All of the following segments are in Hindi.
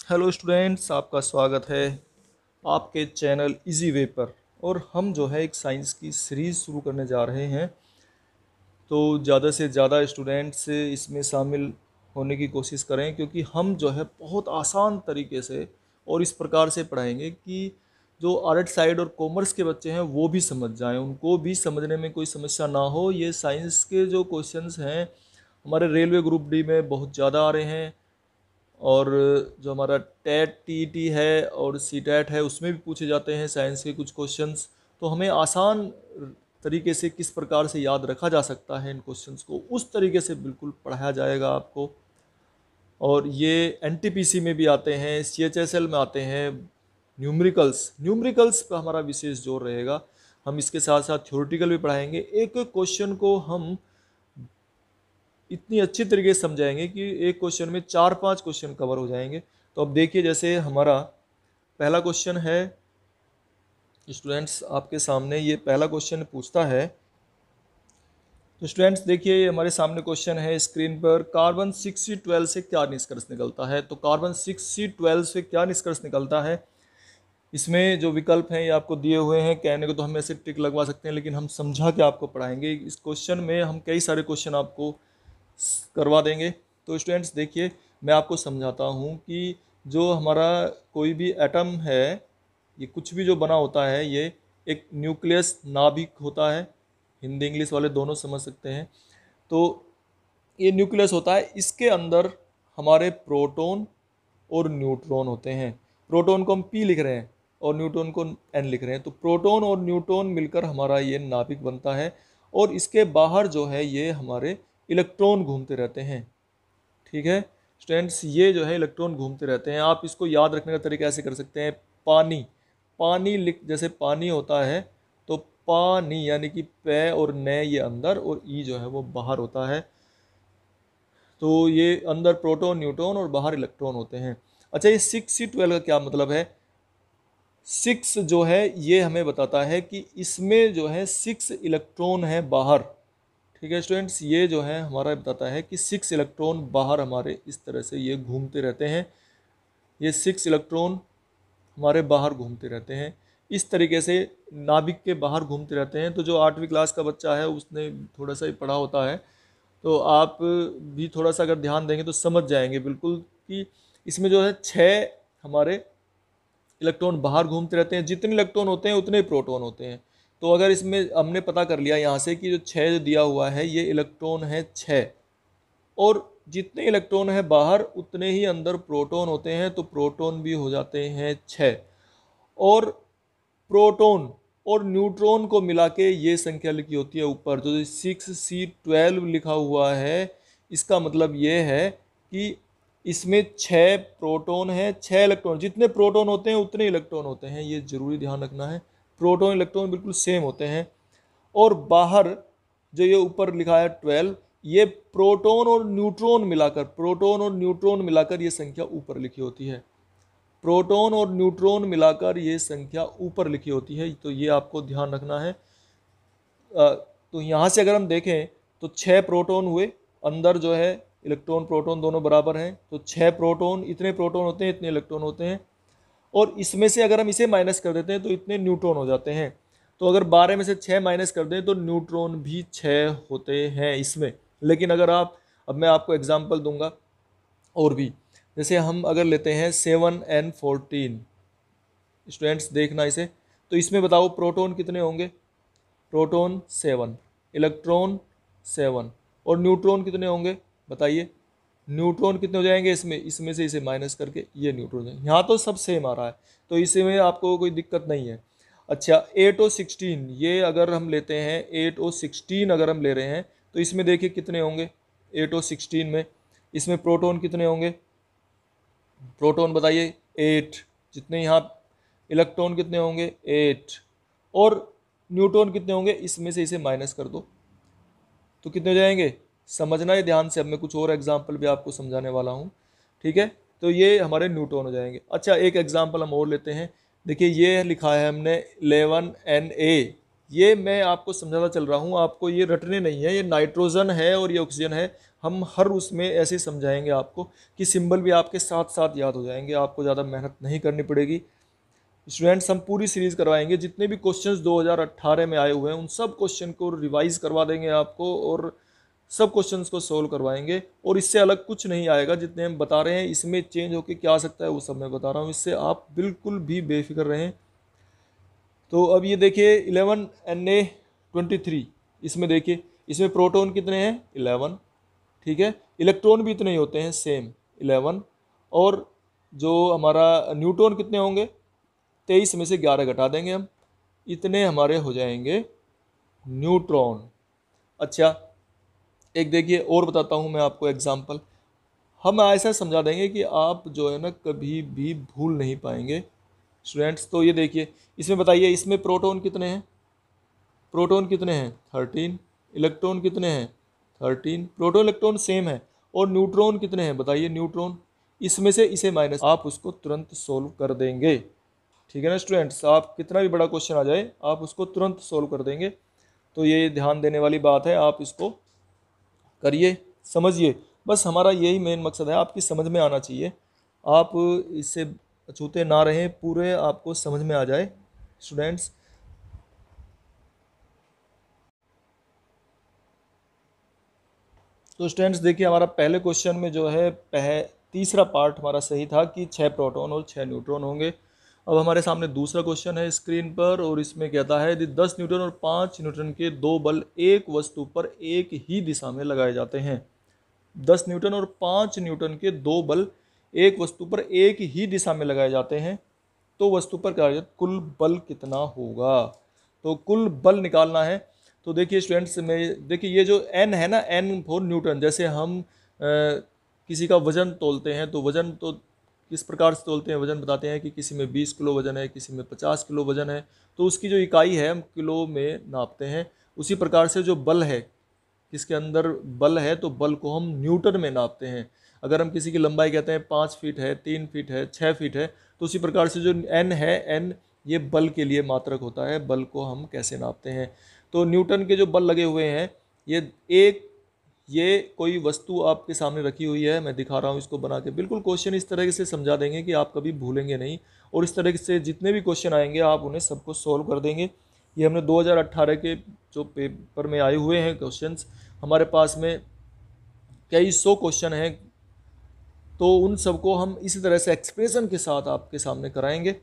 हेलो स्टूडेंट्स, आपका स्वागत है आपके चैनल इजी वे पर। और हम जो है एक साइंस की सीरीज़ शुरू करने जा रहे हैं। तो ज़्यादा से ज़्यादा स्टूडेंट्स इसमें शामिल होने की कोशिश करें, क्योंकि हम जो है बहुत आसान तरीके से और इस प्रकार से पढ़ाएंगे कि जो आर्ट साइड और कॉमर्स के बच्चे हैं वो भी समझ जाएं, उनको भी समझने में कोई समस्या ना हो। ये साइंस के जो क्वेश्चंस हैं हमारे रेलवे ग्रुप डी में बहुत ज़्यादा आ रहे हैं, और जो हमारा टेट टीईटी है और सीटेट है उसमें भी पूछे जाते हैं साइंस के कुछ क्वेश्चंस। तो हमें आसान तरीके से किस प्रकार से याद रखा जा सकता है इन क्वेश्चंस को, उस तरीके से बिल्कुल पढ़ाया जाएगा आपको। और ये एनटीपीसी में भी आते हैं, सीएचएसएल में आते हैं। न्यूमेरिकल्स न्यूमेरिकल्स पर हमारा विशेष जोर रहेगा। हम इसके साथ साथ थ्योरेटिकल भी पढ़ाएंगे। एक क्वेश्चन को हम इतनी अच्छी तरीके से समझाएंगे कि एक क्वेश्चन में 4-5 क्वेश्चन कवर हो जाएंगे। तो अब देखिए, जैसे हमारा पहला क्वेश्चन है स्टूडेंट्स, आपके सामने ये पहला क्वेश्चन पूछता है। तो स्टूडेंट्स देखिए, ये हमारे सामने क्वेश्चन है स्क्रीन पर। कार्बन 6C12 से क्या निष्कर्ष निकलता है? तो कार्बन 6C12 से क्या निष्कर्ष निकलता है, इसमें जो विकल्प हैं ये आपको दिए हुए हैं। कहने को तो हम ऐसे टिक लगवा सकते हैं, लेकिन हम समझा के आपको पढ़ाएंगे। इस क्वेश्चन में हम कई सारे क्वेश्चन आपको करवा देंगे। तो स्टूडेंट्स देखिए, मैं आपको समझाता हूँ कि जो हमारा कोई भी एटम है, ये कुछ भी जो बना होता है, ये एक न्यूक्लियस नाभिक होता है। हिंदी इंग्लिश वाले दोनों समझ सकते हैं। तो ये न्यूक्लियस होता है, इसके अंदर हमारे प्रोटॉन और न्यूट्रॉन होते हैं। प्रोटॉन को हम P लिख रहे हैं और न्यूट्रॉन को N लिख रहे हैं। तो प्रोटॉन और न्यूट्रॉन मिलकर हमारा ये नाभिक बनता है, और इसके बाहर जो है ये हमारे इलेक्ट्रॉन घूमते रहते हैं। ठीक है स्टूडेंट्स, ये जो है इलेक्ट्रॉन घूमते रहते हैं। आप इसको याद रखने का तरीका ऐसे कर सकते हैं। पानी पानी लिख, जैसे पानी होता है तो पानी यानी कि पे और ने ये अंदर और ई जो है वो बाहर होता है। तो ये अंदर प्रोटॉन न्यूट्रॉन और बाहर इलेक्ट्रॉन होते हैं। अच्छा, ये 6C12 का क्या मतलब है? 6 जो है ये हमें बताता है कि इसमें जो है 6 इलेक्ट्रॉन है बाहर। ठीक है स्टूडेंट्स, ये जो है हमारा बताता है कि 6 इलेक्ट्रॉन बाहर हमारे इस तरह से ये घूमते रहते हैं। ये 6 इलेक्ट्रॉन हमारे बाहर घूमते रहते हैं, इस तरीके से नाभिक के बाहर घूमते रहते हैं। तो जो 8वीं क्लास का बच्चा है उसने थोड़ा सा ही पढ़ा होता है, तो आप भी थोड़ा सा अगर ध्यान देंगे तो समझ जाएंगे बिल्कुल कि इसमें जो है 6 हमारे इलेक्ट्रॉन बाहर घूमते रहते हैं। जितने इलेक्ट्रॉन होते हैं उतने प्रोटॉन होते हैं। तो अगर इसमें हमने पता कर लिया यहाँ से कि जो 6 दिया हुआ है ये इलेक्ट्रॉन है 6, और जितने इलेक्ट्रॉन है बाहर उतने ही अंदर प्रोटॉन होते हैं, तो प्रोटॉन भी हो जाते हैं 6। और प्रोटॉन और न्यूट्रॉन को मिला के ये संख्या लिखी होती है ऊपर, जो 6C12 लिखा हुआ है। इसका मतलब ये है कि इसमें 6 प्रोटॉन है, 6 इलेक्ट्रॉन। जितने प्रोटॉन होते हैं उतने इलेक्ट्रॉन होते हैं, ये जरूरी ध्यान रखना है। प्रोटॉन इलेक्ट्रॉन बिल्कुल सेम होते हैं। और बाहर जो ये ऊपर लिखा है 12, ये प्रोटॉन और न्यूट्रॉन मिलाकर ये संख्या ऊपर लिखी होती है। प्रोटॉन और न्यूट्रॉन मिलाकर ये संख्या ऊपर लिखी होती है, तो ये आपको ध्यान रखना है। तो यहाँ से अगर हम देखें तो 6 प्रोटॉन हुए, अंदर जो है इलेक्ट्रॉन प्रोटॉन दोनों बराबर हैं, तो 6 प्रोटॉन, इतने प्रोटॉन होते हैं इतने इलेक्ट्रॉन होते हैं। और इसमें से अगर हम इसे माइनस कर देते हैं तो इतने न्यूट्रॉन हो जाते हैं। तो अगर 12 में से 6 माइनस कर दें तो न्यूट्रॉन भी 6 होते हैं इसमें। लेकिन अगर आप, अब मैं आपको एग्जांपल दूंगा और भी, जैसे हम अगर लेते हैं 7N14, स्टूडेंट्स देखना इसे। तो इसमें बताओ प्रोटॉन कितने होंगे? प्रोटॉन 7, इलेक्ट्रॉन 7, और न्यूट्रॉन कितने होंगे बताइए? न्यूट्रॉन कितने हो जाएंगे इसमें? इसमें से इसे माइनस करके ये न्यूट्रॉन है। यहाँ तो सब सेम आ रहा है, तो इसमें आपको कोई दिक्कत नहीं है। अच्छा, 8 और 16, ये अगर हम लेते हैं 8 और 16 अगर हम ले रहे हैं, तो इसमें देखिए कितने होंगे 8 और 16 में। इसमें प्रोटॉन कितने होंगे? प्रोटॉन बताइए 8। जितने यहाँ इलेक्ट्रॉन कितने होंगे? 8। और न्यूट्रॉन कितने होंगे? इसमें से इसे माइनस कर दो तो कितने हो जाएंगे? समझना है ध्यान से, अब मैं कुछ और एग्जाम्पल भी आपको समझाने वाला हूँ। ठीक है, तो ये हमारे न्यूट्रॉन हो जाएंगे। अच्छा, एक एग्जाम्पल हम और लेते हैं। देखिए ये लिखा है हमने 11Na। ये मैं आपको समझाता चल रहा हूँ, आपको ये रटने नहीं है। ये नाइट्रोजन है और ये ऑक्सीजन है। हम हर उसमें ऐसे समझाएंगे आपको कि सिंबल भी आपके साथ साथ याद हो जाएंगे, आपको ज़्यादा मेहनत नहीं करनी पड़ेगी। स्टूडेंट्स हम पूरी सीरीज़ करवाएंगे, जितने भी क्वेश्चंस 2018 में आए हुए हैं उन सब क्वेश्चन को रिवाइज करवा देंगे आपको, और सब क्वेश्चंस को सोल्व करवाएंगे। और इससे अलग कुछ नहीं आएगा, जितने हम बता रहे हैं इसमें चेंज होकर क्या आ सकता है वो सब मैं बता रहा हूँ, इससे आप बिल्कुल भी बेफिक्र रहें। तो अब ये देखिए 11Na23, इसमें देखिए इसमें प्रोटॉन कितने हैं 11, ठीक है, इलेक्ट्रॉन भी इतने ही होते हैं सेम 11, और जो हमारा न्यूट्रॉन कितने होंगे 23 में से 11 घटा देंगे हम, इतने हमारे हो जाएंगे न्यूट्रॉन। अच्छा एक देखिए और बताता हूँ मैं आपको एग्जाम्पल, हम ऐसा समझा देंगे कि आप जो है ना कभी भी भूल नहीं पाएंगे स्टूडेंट्स। तो ये देखिए इसमें बताइए, इसमें प्रोटॉन कितने हैं, प्रोटॉन कितने हैं 13, इलेक्ट्रॉन कितने हैं 13, प्रोटॉन इलेक्ट्रॉन सेम है, और न्यूट्रॉन कितने हैं बताइए, न्यूट्रॉन, इसमें से इसे माइनस, आप उसको तुरंत सोल्व कर देंगे, ठीक है ना स्टूडेंट्स। आप कितना भी बड़ा क्वेश्चन आ जाए आप उसको तुरंत सोल्व कर देंगे। तो ये ध्यान देने वाली बात है, आप इसको करिए, समझिए, बस हमारा यही मेन मकसद है, आपकी समझ में आना चाहिए, आप इससे अछूते ना रहें, पूरे आपको समझ में आ जाए स्टूडेंट्स। तो स्टूडेंट्स देखिए हमारा पहले क्वेश्चन में जो है तीसरा पार्ट हमारा सही था कि 6 प्रोटॉन और 6 न्यूट्रॉन होंगे। अब हमारे सामने दूसरा क्वेश्चन है स्क्रीन पर, और इसमें कहता है यदि 10 न्यूटन और 5 न्यूटन के दो बल एक वस्तु पर एक ही दिशा में लगाए जाते हैं, 10 न्यूटन और 5 न्यूटन के दो बल एक वस्तु पर एक ही दिशा में लगाए जाते हैं, तो वस्तु पर कार्यरत कुल बल कितना होगा। तो कुल बल निकालना है। तो देखिए स्टूडेंट्स में देखिए ये जो एन है ना, एन फॉर न्यूटन, जैसे हम किसी का वजन तोलते हैं तो वजन तो किस प्रकार से तोलते हैं, वजन बताते हैं कि किसी में 20 किलो वजन है, किसी में 50 किलो वजन है, तो उसकी जो इकाई है हम किलो में नापते हैं। उसी प्रकार से जो बल है, किसके अंदर बल है तो बल को हम न्यूटन में नापते हैं। अगर हम किसी की लंबाई कहते हैं 5 फीट है, 3 फीट है, 6 फीट है, तो उसी प्रकार से जो एन है, एन ये बल के लिए मात्रक होता है, बल को हम कैसे नापते हैं। तो न्यूटन के जो बल लगे हुए हैं, ये कोई वस्तु आपके सामने रखी हुई है, मैं दिखा रहा हूँ इसको बना के, बिल्कुल क्वेश्चन इस तरह से समझा देंगे कि आप कभी भूलेंगे नहीं, और इस तरह से जितने भी क्वेश्चन आएंगे आप उन्हें सबको सोल्व कर देंगे। ये हमने 2018 के जो पेपर में आए हुए हैं क्वेश्चंस, हमारे पास में कई सौ क्वेश्चन हैं, तो उन सबको हम इसी तरह से एक्सप्रेशन के साथ आपके सामने कराएंगे,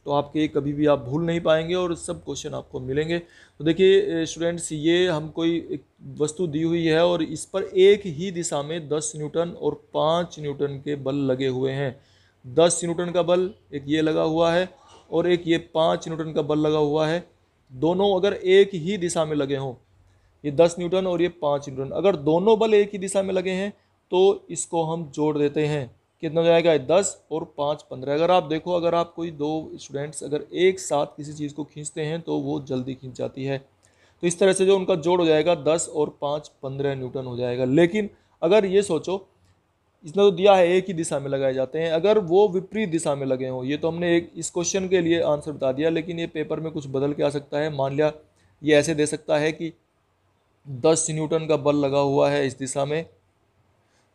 तो आपके कभी भी आप भूल नहीं पाएंगे और सब क्वेश्चन आपको मिलेंगे। तो देखिए स्टूडेंट्स, ये हम कोई एक वस्तु दी हुई है और इस पर एक ही दिशा में 10 न्यूटन और 5 न्यूटन के बल लगे हुए हैं। 10 न्यूटन का बल एक ये लगा हुआ है और एक ये 5 न्यूटन का बल लगा हुआ है, दोनों अगर एक ही दिशा में लगे हों, ये 10 न्यूटन और ये 5 न्यूटन, अगर दोनों बल एक ही दिशा में लगे हैं तो इसको हम जोड़ देते हैं, कितना हो जाएगा 10 और 5 15। अगर आप देखो, अगर आप कोई दो स्टूडेंट्स अगर एक साथ किसी चीज़ को खींचते हैं तो वो जल्दी खींच जाती है, तो इस तरह से जो उनका जोड़ हो जाएगा 10 और 5 15 न्यूटन हो जाएगा। लेकिन अगर ये सोचो, इसने तो दिया है एक ही दिशा में लगाए जाते हैं, अगर वो विपरीत दिशा में लगे हों, ये तो हमने एक इस क्वेश्चन के लिए आंसर बता दिया, लेकिन ये पेपर में कुछ बदल के आ सकता है। मान लिया ये ऐसे दे सकता है कि 10 न्यूटन का बल लगा हुआ है इस दिशा में,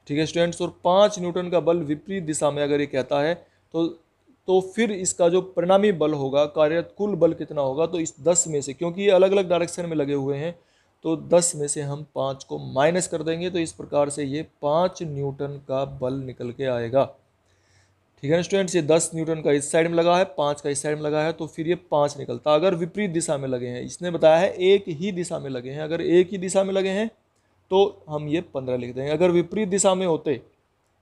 ठीक है स्टूडेंट्स, और 5 न्यूटन का बल विपरीत दिशा में अगर ये कहता है तो फिर इसका जो परिणामी बल होगा, कार्यरत कुल बल कितना होगा, तो इस 10 में से, क्योंकि ये अलग अलग डायरेक्शन में लगे हुए हैं, तो 10 में से हम 5 को माइनस कर देंगे, तो इस प्रकार से ये 5 न्यूटन का बल निकल के आएगा, ठीक है ना स्टूडेंट्स। ये 10 न्यूटन का इस साइड में लगा है, 5 का इस साइड में लगा है, तो फिर ये 5 निकलता। अगर विपरीत दिशा में लगे हैं, इसने बताया है एक ही दिशा में लगे हैं, अगर एक ही दिशा में लगे हैं तो हम ये 15 लिख देंगे। अगर विपरीत दिशा में होते,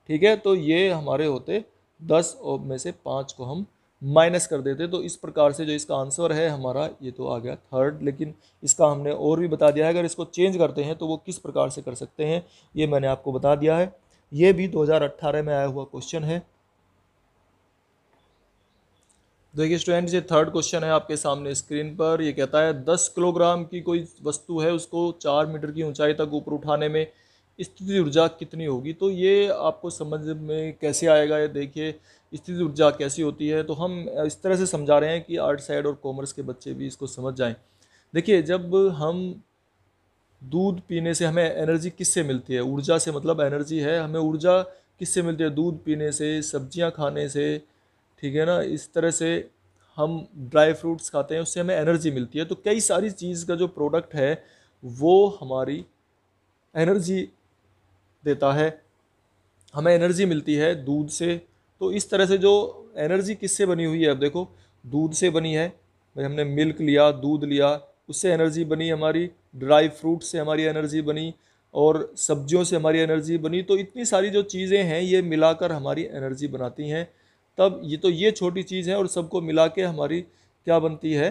ठीक है, तो ये हमारे होते 10 और में से 5 को हम माइनस कर देते। तो इस प्रकार से जो इसका आंसर है हमारा, ये तो आ गया थर्ड, लेकिन इसका हमने और भी बता दिया है, अगर इसको चेंज करते हैं तो वो किस प्रकार से कर सकते हैं, ये मैंने आपको बता दिया है। ये भी 2018 में आया हुआ क्वेश्चन है। देखिए स्टूडेंट्स, ये थर्ड क्वेश्चन है आपके सामने स्क्रीन पर। ये कहता है 10 किलोग्राम की कोई वस्तु है, उसको 4 मीटर की ऊंचाई तक ऊपर उठाने में स्थिति ऊर्जा कितनी होगी। तो ये आपको समझ में कैसे आएगा, ये देखिए स्थिति ऊर्जा कैसी होती है, तो हम इस तरह से समझा रहे हैं कि आर्ट साइड और कॉमर्स के बच्चे भी इसको समझ जाएं। देखिए जब हम दूध पीने से हमें एनर्जी किससे मिलती है? ऊर्जा से, मतलब एनर्जी है, हमें ऊर्जा किससे मिलती है? दूध पीने से, सब्जियां खाने से, ठीक है ना। इस तरह से हम ड्राई फ्रूट्स खाते हैं, उससे हमें एनर्जी मिलती है। तो कई सारी चीज़ का जो प्रोडक्ट है वो हमारी एनर्जी देता है, हमें एनर्जी मिलती है दूध से। तो इस तरह से जो एनर्जी किससे बनी हुई है, अब देखो दूध से बनी है, भाई हमने मिल्क लिया, दूध लिया, उससे एनर्जी बनी हमारी, ड्राई फ्रूट से हमारी एनर्जी बनी, और सब्जियों से हमारी एनर्जी बनी। तो इतनी सारी जो चीज़ें हैं ये मिलाकर हमारी एनर्जी बनाती हैं। तब ये छोटी चीज़ है और सबको मिला के हमारी क्या बनती है?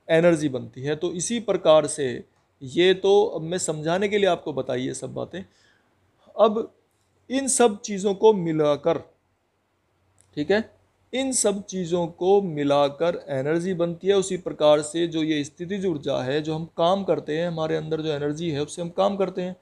एनर्जी बनती है। तो इसी प्रकार से ये तो अब मैं समझाने के लिए आपको बताई ये सब बातें। अब इन सब चीज़ों को मिलाकर, ठीक है, इन सब चीज़ों को मिलाकर एनर्जी बनती है। उसी प्रकार से जो ये स्थितिज ऊर्जा है, जो हम काम करते हैं, हमारे अंदर जो एनर्जी है उससे हम काम करते हैं,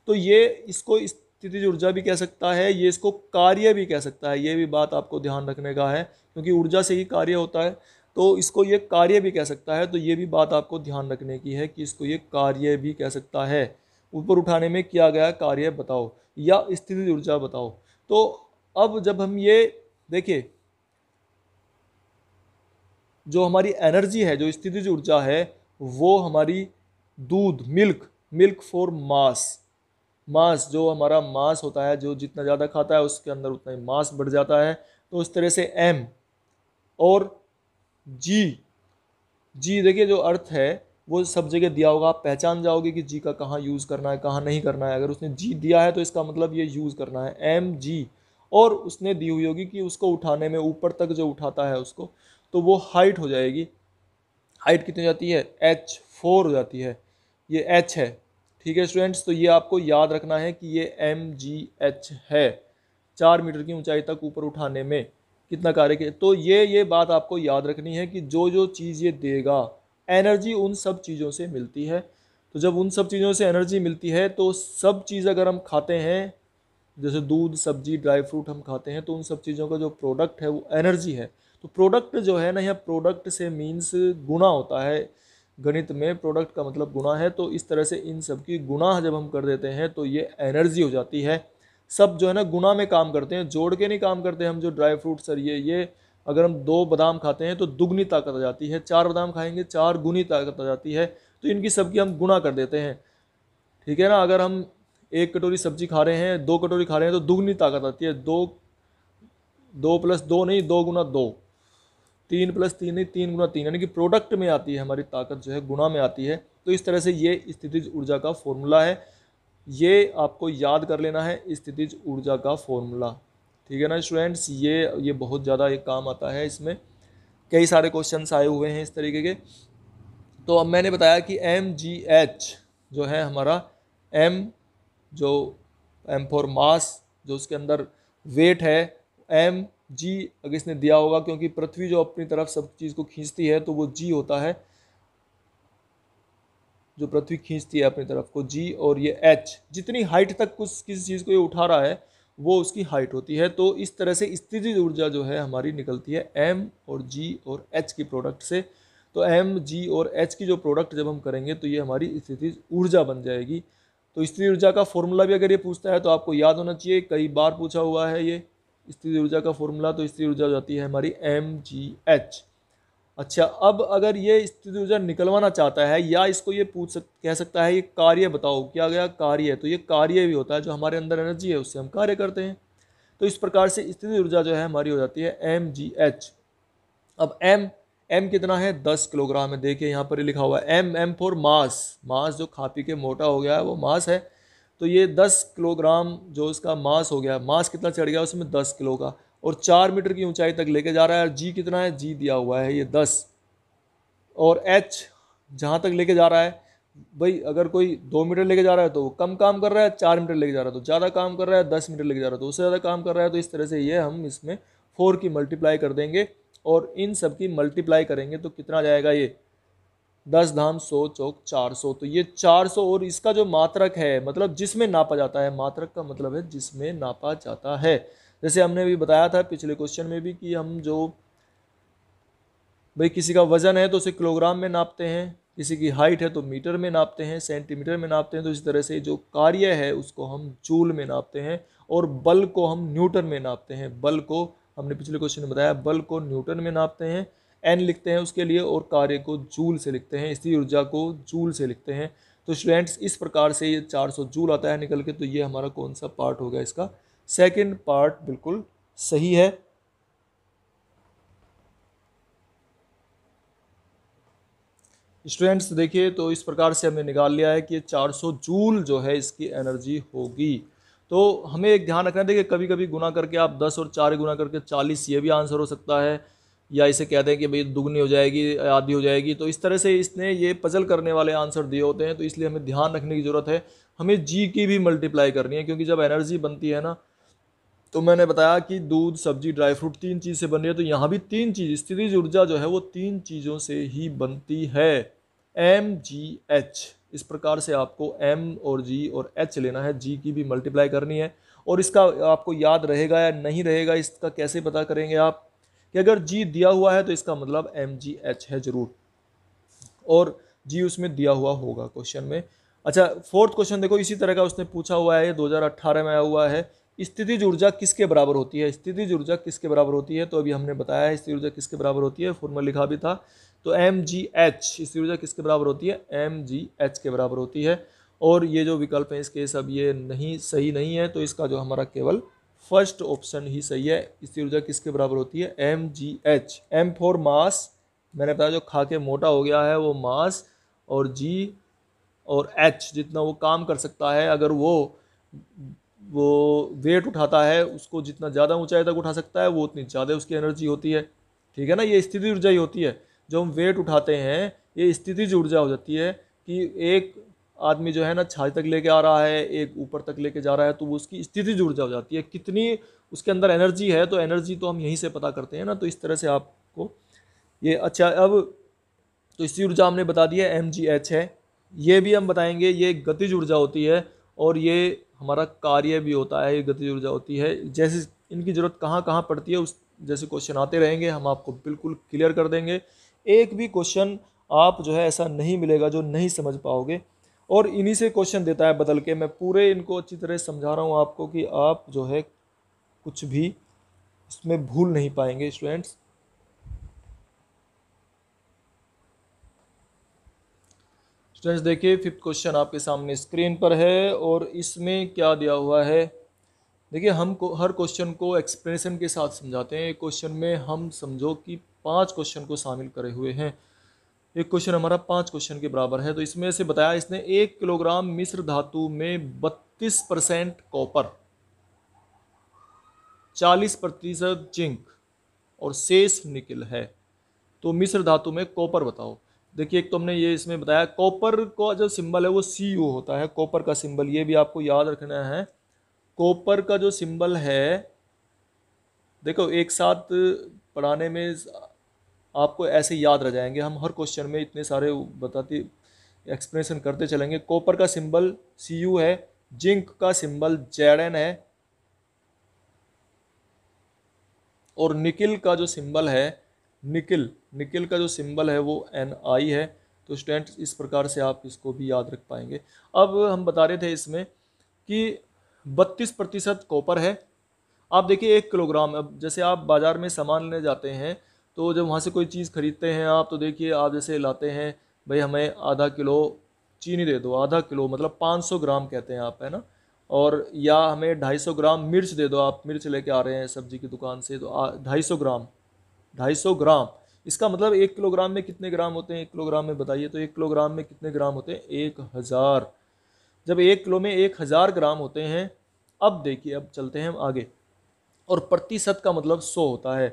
तो ये इसको स्थितिज ऊर्जा भी कह सकता है, ये इसको कार्य भी कह सकता है। ये भी बात आपको ध्यान रखने का है, क्योंकि ऊर्जा से ही कार्य होता है, तो इसको ये कार्य भी कह सकता है। तो ये भी बात आपको ध्यान रखने की है कि इसको ये कार्य भी कह सकता है। ऊपर उठाने में किया गया कार्य बताओ या स्थितिज ऊर्जा बताओ। तो अब जब हम ये देखिए, जो हमारी एनर्जी है, जो स्थितिज ऊर्जा है, वो हमारी दूध, मिल्क, मिल्क फॉर मास, मास जो हमारा मास होता है, जो जितना ज़्यादा खाता है उसके अंदर उतना ही मास बढ़ जाता है। तो उस तरह से एम और जी, जी देखिए जो अर्थ है वो सब जगह दिया होगा, आप पहचान जाओगे कि जी का कहाँ यूज़ करना है, कहाँ नहीं करना है। अगर उसने जी दिया है तो इसका मतलब ये यूज़ करना है, एम जी। और उसने दी हुई होगी कि उसको उठाने में, ऊपर तक जो उठाता है उसको, तो वो हाइट हो जाएगी। हाइट कितनी हो जाती है? h4 हो जाती है, ये h है, ठीक है स्टूडेंट्स। तो ये आपको याद रखना है कि ये mgh है, 4 मीटर की ऊंचाई तक ऊपर उठाने में कितना कार्य किया। तो ये बात आपको याद रखनी है कि जो जो चीज़ ये देगा, एनर्जी उन सब चीज़ों से मिलती है। तो जब उन सब चीज़ों से एनर्जी मिलती है, तो सब चीज़ अगर हम खाते हैं, जैसे दूध, सब्जी, ड्राई फ्रूट हम खाते हैं, तो उन सब चीज़ों का जो प्रोडक्ट है वो एनर्जी है। तो प्रोडक्ट जो है ना, यहाँ प्रोडक्ट से मीन्स गुना होता है, गणित में प्रोडक्ट का मतलब गुना है। तो इस तरह से इन सब की गुना जब हम कर देते हैं तो ये एनर्जी हो जाती है। सब जो है ना गुना में काम करते हैं, जोड़ के नहीं काम करते। हम जो ड्राई फ्रूट सर ये अगर हम 2 बादाम खाते हैं तो दुगनी ताकत आ जाती है, 4 बादाम खाएंगे 4 गुनी ताकत आ जाती है। तो इनकी सबकी हम गुना कर देते हैं, ठीक है ना। अगर हम 1 कटोरी सब्जी खा रहे हैं, 2 कटोरी खा रहे हैं, तो दुगनी ताकत आती है। 2 प्लस 2 नहीं, 2 गुना 2, 3 प्लस 3 नहीं, 3 गुना 3, यानी कि प्रोडक्ट में आती है हमारी ताकत, जो है गुना में आती है। तो इस तरह से ये स्थितिज ऊर्जा का फॉर्मूला है, ये आपको याद कर लेना है, स्थितिज ऊर्जा का फॉर्मूला, ठीक है ना स्टूडेंट्स। ये बहुत ज़्यादा एक काम आता है, इसमें कई सारे क्वेश्चंस आए हुए हैं इस तरीके के। तो अब मैंने बताया कि mgh जो है हमारा, m जो m फॉर मास, जो उसके अंदर वेट है, m g अगर इसने दिया होगा, क्योंकि पृथ्वी जो अपनी तरफ सब चीज़ को खींचती है तो वो g होता है, जो पृथ्वी खींचती है अपनी तरफ को, g। और ये h, जितनी हाइट तक कुछ किसी चीज़ को ये उठा रहा है वो उसकी हाइट होती है। तो इस तरह से स्थितिज ऊर्जा जो है हमारी निकलती है m और g और h की प्रोडक्ट से। तो m, g और h की जो प्रोडक्ट जब हम करेंगे तो ये हमारी स्थितिज ऊर्जा बन जाएगी। तो स्थितिज ऊर्जा का फॉर्मूला भी अगर ये पूछता है तो आपको याद होना चाहिए, कई बार पूछा हुआ है ये स्थितिज ऊर्जा का फॉर्मूला। तो स्थितिज ऊर्जा जाती है हमारी mgh। अच्छा, अब अगर ये स्थितिज ऊर्जा निकलवाना चाहता है, या इसको ये कह सकता है ये कार्य बताओ, क्या गया कार्य है, तो ये कार्य भी होता है, जो हमारे अंदर एनर्जी है उससे हम कार्य करते हैं। तो इस प्रकार से स्थितिज ऊर्जा जो है हमारी हो जाती है mgh। अब m कितना है? 10 किलोग्राम है। देखिए यहाँ पर लिखा हुआ है m फॉर मास, मास जो खा पी के मोटा हो गया है वो मास है। तो ये 10 किलोग्राम जो इसका मास हो गया, मास कितना चढ़ गया उसमें? 10 किलो का, और 4 मीटर की ऊंचाई तक लेके जा रहा है। और जी कितना है? जी दिया हुआ है ये 10। और एच जहाँ तक लेके जा रहा है, भाई अगर कोई 2 मीटर लेके जा रहा है तो वो कम काम कर रहा है, 4 मीटर लेके जा रहा है तो ज़्यादा काम कर रहा है, 10 मीटर लेके जा रहा है तो उससे ज़्यादा काम कर रहा है। तो इस तरह से ये हम इसमें 4 की मल्टीप्लाई कर देंगे, और इन सब की मल्टीप्लाई करेंगे तो कितना जाएगा? ये 10 धाम 100 चौक 400। तो ये 400, और इसका जो मात्रक है, मतलब जिसमें नापा जाता है, मात्रक का मतलब है जिसमें नापा जाता है। जैसे हमने भी बताया था पिछले क्वेश्चन में भी कि हम जो भाई किसी का वजन है तो उसे किलोग्राम में नापते हैं, किसी की हाइट है तो मीटर में नापते हैं, सेंटीमीटर में नापते हैं। तो इस तरह से जो कार्य है उसको हम जूल में नापते हैं, और बल को हम न्यूटन में नापते हैं। बल को हमने पिछले क्वेश्चन में बताया, बल को न्यूटन में नापते हैं, एन लिखते हैं उसके लिए, और कार्य को जूल से लिखते हैं, स्थिर ऊर्जा को जूल से लिखते हैं। तो स्टूडेंट्स इस प्रकार से ये 400 जूल आता है निकल के। तो ये हमारा कौन सा पार्ट हो गया, इसका सेकंड पार्ट बिल्कुल सही है। स्टूडेंट्स देखिए, तो इस प्रकार से हमने निकाल लिया है कि 400 जूल जो है इसकी एनर्जी होगी। तो हमें एक ध्यान रखना है, देखिए कभी कभी गुना करके आप 10 और 4 गुना करके 40, ये भी आंसर हो सकता है, या इसे कहते हैं कि भाई दुगनी हो जाएगी, आधी हो जाएगी। तो इस तरह से इसने ये पजल करने वाले आंसर दिए होते हैं। तो इसलिए हमें ध्यान रखने की ज़रूरत है, हमें जी की भी मल्टीप्लाई करनी है, क्योंकि जब एनर्जी बनती है ना, तो मैंने बताया कि दूध, सब्जी, ड्राई फ्रूट 3 चीज़ से बन रही है। तो यहाँ भी 3 चीज़, स्थितिज ऊर्जा जो है वो 3 चीज़ों से ही बनती है, MgH। इस प्रकार से आपको M और G और H लेना है, G की भी मल्टीप्लाई करनी है। और इसका आपको याद रहेगा या नहीं रहेगा, इसका कैसे पता करेंगे आप, कि अगर G दिया हुआ है तो इसका मतलब MgH है ज़रूर, और G उसमें दिया हुआ होगा क्वेश्चन में। अच्छा, फोर्थ क्वेश्चन देखो, इसी तरह का उसने पूछा हुआ है, 2018 में आया हुआ है। स्थितिज ऊर्जा किसके बराबर होती है? स्थितिज ऊर्जा किसके बराबर होती है? तो अभी हमने बताया है स्थितिज ऊर्जा किसके बराबर होती है, फॉर्मूला लिखा भी था। तो MgH, स्थितिज ऊर्जा किसके बराबर होती है? MgH के बराबर होती है। और ये जो विकल्प है इसके सब ये नहीं सही नहीं है, तो इसका जो हमारा केवल फर्स्ट ऑप्शन ही सही है। स्थितिज ऊर्जा किसके बराबर होती है? MgH। M फॉर मास, मैंने बताया जो खा के मोटा हो गया है वो मास, और G और H जितना वो काम कर सकता है, अगर वो वेट उठाता है, उसको जितना ज़्यादा ऊंचाई तक उठा सकता है वो उतनी ज़्यादा उसकी एनर्जी होती है। ठीक है ना, ये स्थितिज ऊर्जा ही होती है। जो हम वेट उठाते हैं ये स्थितिज ऊर्जा हो जाती है, कि एक आदमी जो है ना छाती तक लेके आ रहा है, एक ऊपर तक लेके जा रहा है, तो वो उसकी स्थितिज ऊर्जा हो जाती है। कितनी उसके अंदर एनर्जी है, तो एनर्जी तो हम यहीं से पता करते हैं ना। तो इस तरह से आपको ये, अच्छा अब तो स्थिर ऊर्जा हमने बता दिया MgH है। ये भी हम बताएंगे, ये गतिज ऊर्जा होती है, और ये हमारा कार्य भी होता है, ये गतिज ऊर्जा होती है। जैसे इनकी ज़रूरत कहाँ कहाँ पड़ती है, उस जैसे क्वेश्चन आते रहेंगे हम आपको बिल्कुल क्लियर कर देंगे। एक भी क्वेश्चन आप जो है ऐसा नहीं मिलेगा जो नहीं समझ पाओगे, और इन्हीं से क्वेश्चन देता है बदल के। मैं पूरे इनको अच्छी तरह समझा रहा हूँ आपको, कि आप जो है कुछ भी इसमें भूल नहीं पाएंगे स्टूडेंट्स। स्टूडेंट्स देखिए, फिफ्थ क्वेश्चन आपके सामने स्क्रीन पर है, और इसमें क्या दिया हुआ है। देखिए, हम हर क्वेश्चन को एक्सप्रेशन के साथ समझाते हैं। एक क्वेश्चन में हम समझो कि 5 क्वेश्चन को शामिल करे हुए हैं। एक क्वेश्चन हमारा 5 क्वेश्चन के बराबर है। तो इसमें से बताया इसने 1 किलोग्राम मिश्र धातु में 32% कॉपर, 40% जिंक और शेष निकिल है। तो मिश्र धातु में कॉपर बताओ। देखिए, एक तो हमने ये इसमें बताया, कॉपर का जो सिंबल है वो Cu होता है, कॉपर का सिंबल, ये भी आपको याद रखना है। कॉपर का जो सिंबल है, देखो एक साथ पढ़ाने में आपको ऐसे याद रह जाएंगे, हम हर क्वेश्चन में इतने सारे बताते एक्सप्लेनेशन करते चलेंगे। कॉपर का सिंबल Cu है, जिंक का सिंबल Zn है, और निकिल का जो सिंबल है, निकिल का जो सिंबल है वो Ni है। तो स्टूडेंट्स इस प्रकार से आप इसको भी याद रख पाएंगे। अब हम बता रहे थे इसमें कि 32% कॉपर है। आप देखिए 1 किलोग्राम, अब जैसे आप बाज़ार में सामान लेने जाते हैं, तो जब वहाँ से कोई चीज़ खरीदते हैं आप, तो देखिए आप जैसे लाते हैं, भाई हमें आधा किलो चीनी दे दो, आधा किलो मतलब 500 ग्राम कहते हैं आप, है ना। और या हमें 250 ग्राम मिर्च दे दो, आप मिर्च लेके आ रहे हैं सब्जी की दुकान से, तो 250 ग्राम, इसका मतलब 1 किलोग्राम में कितने ग्राम होते हैं? 1 किलोग्राम में बताइए, तो 1 किलोग्राम में कितने ग्राम होते हैं? 1000। जब 1 किलो में 1000 ग्राम होते हैं। अब देखिए, अब चलते हैं हम आगे, और प्रतिशत का मतलब 100 होता है।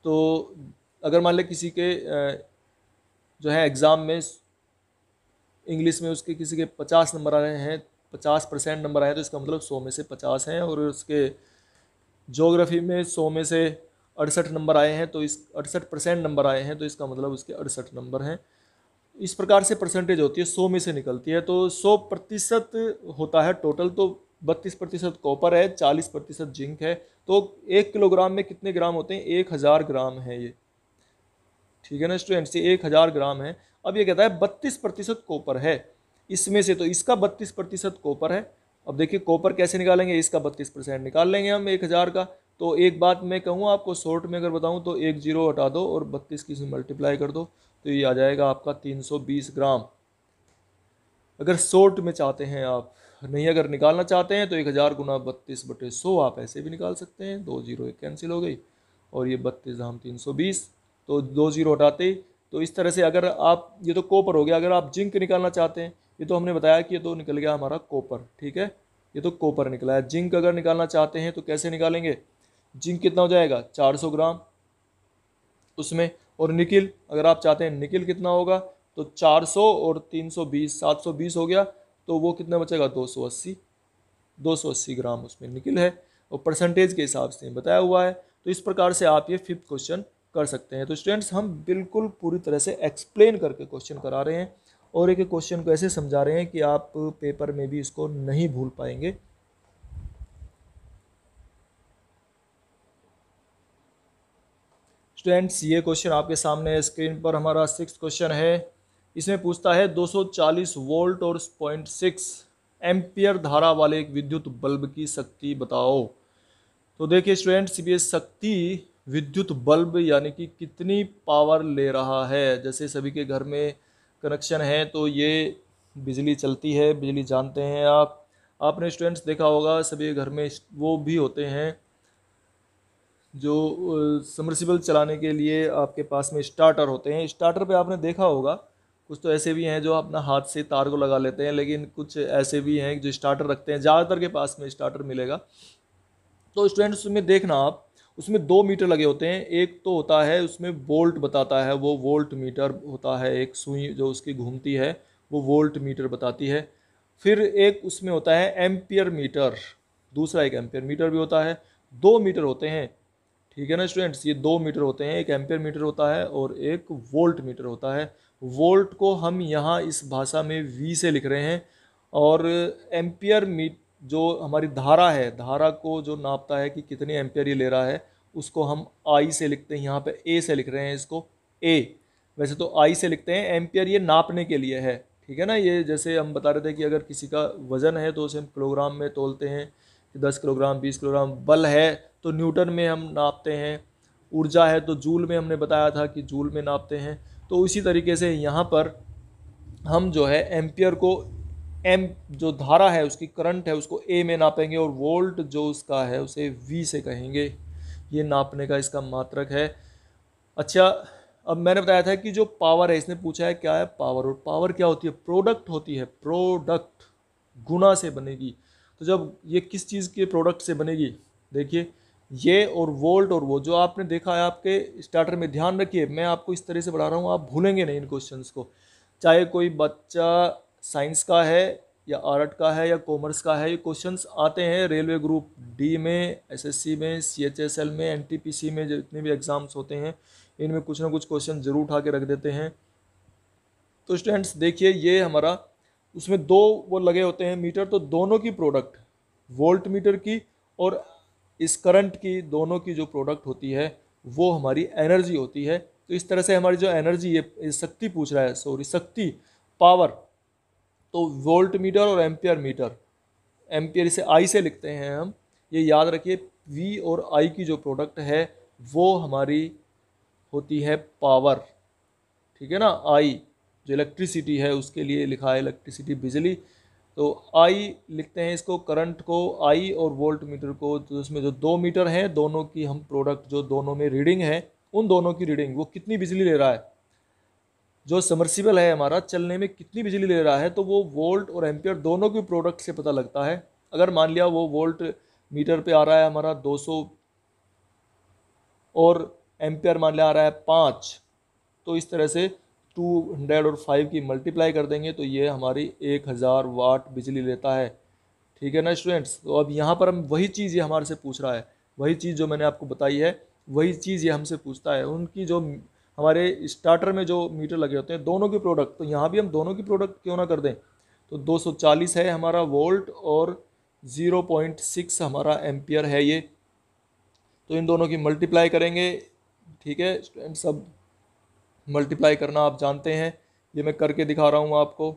तो अगर मान लें किसी के जो है एग्ज़ाम में इंग्लिश में उसके किसी के 50 नंबर आ रहे हैं, 50% नंबर आए, तो इसका मतलब 100 में से 50 हैं। और उसके ज्योग्राफी में 100 में से 68 नंबर आए हैं, तो इस 68% नंबर आए हैं, तो इसका मतलब उसके 68 नंबर हैं। इस प्रकार से परसेंटेज होती है, 100 में से निकलती है। तो 100% होता है टोटल। तो 32% कॉपर है, 40% जिंक है। तो 1 किलोग्राम में कितने ग्राम होते हैं? 1000 ग्राम है ये। ठीक है ना स्टूडेंट्स, ये 1000 ग्राम है। अब ये कहता है 32% कॉपर है इसमें से, तो इसका 32% कॉपर है। अब देखिए कॉपर कैसे निकालेंगे, इसका 32% निकाल लेंगे हम 1000 का। तो एक बात मैं कहूँ आपको शॉर्ट में अगर बताऊँ तो एक जीरो हटा दो और 32 की से मल्टीप्लाई कर दो, तो ये आ जाएगा आपका 320 ग्राम। अगर शॉर्ट में चाहते हैं आप, नहीं अगर निकालना चाहते हैं तो 1000 गुना 32/100 आप ऐसे भी निकाल सकते हैं। दो जीरो एक कैंसिल हो गई और ये 32 हम 320, तो दो जीरो हटाते ही। तो इस तरह से अगर आप, ये तो कॉपर हो गया, अगर आप जिंक निकालना चाहते हैं, ये तो हमने बताया कि ये तो निकल गया हमारा कॉपर, ठीक है, ये तो कॉपर निकला है। जिंक अगर निकालना चाहते हैं तो कैसे निकालेंगे, जिंक कितना हो जाएगा 400 ग्राम उसमें। और निकिल अगर आप चाहते हैं निकिल कितना होगा, तो 400 और 320 720 हो गया, तो वो कितना बचेगा 280 ग्राम उसमें निकिल है। और परसेंटेज के हिसाब से बताया हुआ है। तो इस प्रकार से आप ये 5th क्वेश्चन कर सकते हैं। तो स्टूडेंट्स हम बिल्कुल पूरी तरह से एक्सप्लेन करके क्वेश्चन करा रहे हैं और एक क्वेश्चन को ऐसे समझा रहे हैं कि आप पेपर में भी इसको नहीं भूल पाएंगे। स्टूडेंट्स ये क्वेश्चन आपके सामने स्क्रीन पर हमारा 6th क्वेश्चन है। इसमें पूछता है 240 वोल्ट और 0.6 एम्पियर धारा वाले एक विद्युत बल्ब की शक्ति बताओ। तो देखिए स्टूडेंट्स, ये शक्ति विद्युत बल्ब यानी कि कितनी पावर ले रहा है। जैसे सभी के घर में कनेक्शन है तो ये बिजली चलती है, बिजली जानते हैं आप। आपने स्टूडेंट्स देखा होगा सभी के घर में वो भी होते हैं जो समर्सिबल चलाने के लिए आपके पास में स्टार्टर होते हैं। स्टार्टर पे आपने देखा होगा कुछ तो ऐसे भी हैं जो अपना हाथ से तार को लगा लेते हैं, लेकिन कुछ ऐसे भी हैं जो स्टार्टर रखते हैं। ज़्यादातर के पास में स्टार्टर मिलेगा। तो स्टूडेंट्स उसमें देखना आप, उसमें 2 मीटर लगे होते हैं। एक तो होता है उसमें वोल्ट बताता है, वो वोल्ट मीटर होता है, एक सुई जो उसकी घूमती है वो वोल्ट मीटर बताती है। फिर एक उसमें होता है एम्पियर मीटर, दूसरा एक एम्पियर मीटर भी होता है। 2 मीटर होते हैं, ठीक है ना स्टूडेंट्स, ये 2 मीटर होते हैं, एक एम्पियर मीटर होता है और एक वोल्ट मीटर होता है। वोल्ट को हम यहाँ इस भाषा में वी से लिख रहे हैं और एम्पियर मीट जो हमारी धारा है, धारा को जो नापता है कि कितनी एम्पियर ये ले रहा है, उसको हम आई से लिखते हैं। यहाँ पे ए से लिख रहे हैं इसको, ए वैसे तो आई से लिखते हैं, एम्पियर ये नापने के लिए है, ठीक है ना। ये जैसे हम बता रहे थे कि अगर किसी का वजन है तो उसे हम किलोग्राम में तोलते हैं, 10 किलोग्राम 20 किलोग्राम। बल है तो न्यूटन में हम नापते हैं, ऊर्जा है तो जूल में हमने बताया था कि जूल में नापते हैं। तो इसी तरीके से यहाँ पर हम जो है एम्पियर को, एम जो धारा है उसकी करंट है उसको ए में नापेंगे और वोल्ट जो उसका है उसे वी से कहेंगे। ये नापने का इसका मात्रक है। अच्छा, अब मैंने बताया था कि जो पावर है, इसने पूछा है क्या है पावर, और पावर क्या होती है, प्रोडक्ट होती है, प्रोडक्ट गुना से बनेगी। तो जब ये किस चीज़ के प्रोडक्ट से बनेगी, देखिए ये और वोल्ट और वो जो आपने देखा है आपके स्टार्टर में, ध्यान रखिए मैं आपको इस तरह से पढ़ा रहा हूँ, आप भूलेंगे नहीं इन क्वेश्चंस को। चाहे कोई बच्चा साइंस का है या आर्ट का है या कॉमर्स का है, ये क्वेश्चंस आते हैं रेलवे ग्रुप डी में, एसएससी में, सीएचएसएल में, एनटीपीसी में, जितने भी एग्ज़ाम्स होते हैं इनमें कुछ ना कुछ क्वेश्चन जरूर उठा के रख देते हैं। तो स्टूडेंट्स देखिए ये हमारा, उसमें 2 वो लगे होते हैं मीटर, तो दोनों की प्रोडक्ट, वोल्ट मीटर की और इस करंट की, दोनों की जो प्रोडक्ट होती है वो हमारी एनर्जी होती है। तो इस तरह से हमारी जो एनर्जी, ये शक्ति पूछ रहा है, सॉरी शक्ति, पावर, तो वोल्ट मीटर और एम्पियर मीटर, एम्पियर इसे आई से लिखते हैं हम, ये याद रखिए। वी और आई की जो प्रोडक्ट है वो हमारी होती है पावर, ठीक है ना। आई जो इलेक्ट्रिसिटी है उसके लिए लिखा है इलेक्ट्रिसिटी, बिजली, तो आई लिखते हैं इसको, करंट को आई और वोल्ट मीटर को। तो उसमें जो 2 मीटर हैं दोनों की हम प्रोडक्ट, जो दोनों में रीडिंग है उन दोनों की रीडिंग, वो कितनी बिजली ले रहा है, जो समर्सिबल है हमारा चलने में कितनी बिजली ले रहा है, तो वो वोल्ट और एम्पियर दोनों के प्रोडक्ट से पता लगता है। अगर मान लिया वो वोल्ट मीटर पे आ रहा है हमारा 200 और एम्पियर मान लिया आ रहा है 5, तो इस तरह से 200 और 5 की मल्टीप्लाई कर देंगे तो ये हमारी 1000 वाट बिजली लेता है, ठीक है ना स्टूडेंट्स। तो अब यहाँ पर हम वही चीज़ ये हमारे से पूछ रहा है, वही चीज़ जो मैंने आपको बताई है वही चीज़ ये हमसे पूछता है। उनकी जो हमारे स्टार्टर में जो मीटर लगे होते हैं दोनों के प्रोडक्ट, तो यहाँ भी हम दोनों की प्रोडक्ट क्यों ना कर दें। तो 240 है हमारा वोल्ट और 0.6 हमारा एम्पियर है ये, तो इन दोनों की मल्टीप्लाई करेंगे, ठीक है स्टूडेंट्स। अब मल्टीप्लाई करना आप जानते हैं, ये मैं करके दिखा रहा हूँ आपको।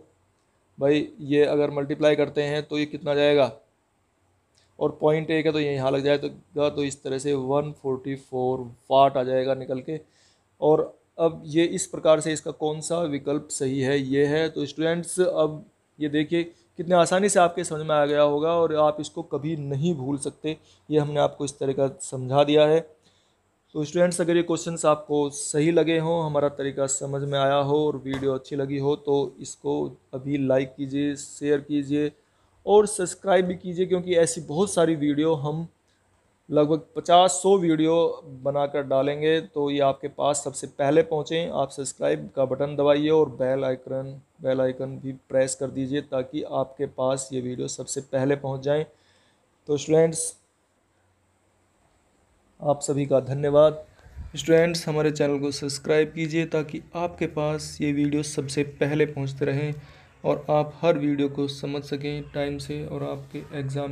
भाई ये अगर मल्टीप्लाई करते हैं तो ये कितना जाएगा, और पॉइंट एक है तो ये यहाँ लग जाएगा, तो इस तरह से 144 वाट आ जाएगा निकल के। और अब ये इस प्रकार से इसका कौन सा विकल्प सही है, ये है। तो स्टूडेंट्स अब ये देखिए कितने आसानी से आपके समझ में आ गया होगा और आप इसको कभी नहीं भूल सकते, ये हमने आपको इस तरह का समझा दिया है। तो स्टूडेंट्स अगर ये क्वेश्चंस आपको सही लगे हों, हमारा तरीका समझ में आया हो और वीडियो अच्छी लगी हो तो इसको अभी लाइक कीजिए, शेयर कीजिए और सब्सक्राइब भी कीजिए, क्योंकि ऐसी बहुत सारी वीडियो हम लगभग 50-100 वीडियो बनाकर डालेंगे, तो ये आपके पास सबसे पहले पहुँचें। आप सब्सक्राइब का बटन दबाइए और बेल आइकन भी प्रेस कर दीजिए ताकि आपके पास ये वीडियो सबसे पहले पहुँच जाएं। तो स्टूडेंट्स आप सभी का धन्यवाद। स्टूडेंट्स हमारे चैनल को सब्सक्राइब कीजिए ताकि आपके पास ये वीडियो सबसे पहले पहुंचते रहें और आप हर वीडियो को समझ सकें टाइम से और आपके एग्ज़ाम